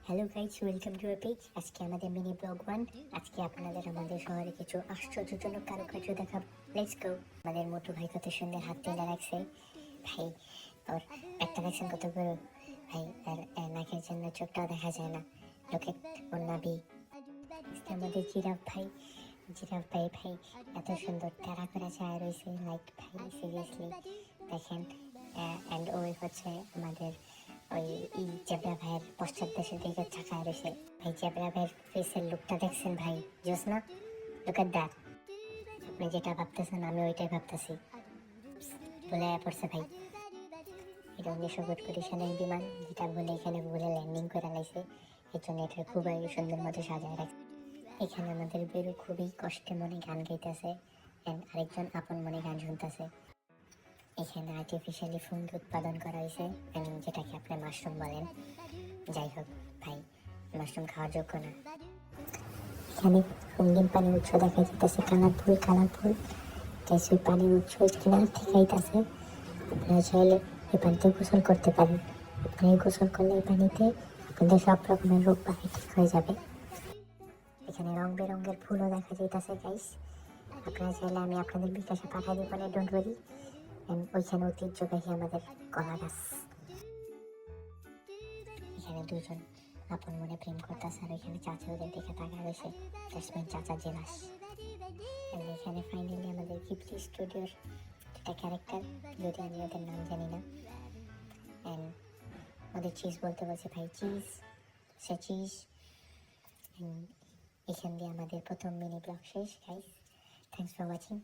Hello guys, welcome to our page. আজকে আমাদের mini blog 1। আজকে আপনাদের আমাদের শহরে কিছু আশ্চর্যজনক কারুকার্য দেখাবো। Let's go. আমাদের মোটু ভাই কত সুন্দর হাত তুলে রাখছে ভাই। ওর একটা দেখছেন কত বড় ভাই, আর নাকের জন্য চোখটাও দেখা যায় না। লোকে ওর নাভি। আমাদের জিরাফ ভাই ভাই এত সুন্দর তেরা করে চায় রয়েছে, লাইক ভাই সিরিয়াসলি দেখেন। অ্যান্ড ওই হচ্ছে আমাদের ওই জেব্রা ভাইয়ের পশ্চাৎ দেশের দিকে তাকায় রয়েছে ভাই। জেব্রা ভাইয়ের ফেসের লুকটা দেখছেন ভাই, জোস না? Look at that. আপনি যেটা ভাবতেছেন আমি ওইটাই ভাবতেছি। বলে পড়ছে ভাই। এটা 1947 বিমান, যেটা বলে এখানে বলে ল্যান্ডিং করে লাইছে। এই জন্য এটা খুবই সুন্দর মতো সাজায় রাখছে। এখানে আমাদের বেরু খুবই কষ্টে মনে গান গাইতেছে, অ্যান্ড আরেকজন আপন মনে গান শুনতেছে। এখানে আর্টিফিশিয়ালি ফুড উৎপাদন করা হয়েছে, যেটাকে আপনি মাশরুম বলেন। যাই হোক ভাই, মাশরুম খাওয়ার যোগ্য না। এখানে রঙিন পানির উৎস দেখা যেতেছে, কালারফুল গাইস। ওই পানির উৎস কিনার থেকে আইতাছে। আপনারা চাইলে এই পানিতে গোসল করতে পারেন। আপনি গোসল করলে এই পানিতে আপনাদের সব রকমের রোগ বালাই ঠিক হয়ে যাবে। এখানে রং বেরঙের ফুলও দেখা যাইতেছে গাইস। আপনারা চাইলে আমি আপনাদের বিকাশে পাঠিয়ে দিব না, ডোন্ট ওয়ারি। ওইখানে ঐতিহ্যবাহী আমাদের কলা গাছ। এখানে দুজন আপন মনে প্রেম করতেছে, আর ওইখানে চাচা ওদের দেখে তাকা রয়েছে। চাচা জেলাস। এখানে ফাইনালি আমাদের গিবলি স্টুডিওর একটা ক্যারেক্টার, যদি আমি ওদের নাম জানি না। অ্যান্ড ওদের চিজ বলতে বলছে ভাই, চিজ সে চিজ। এখান দিয়ে আমাদের প্রথম মিনি ব্লগ শেষ গাইস। Thanks for watching.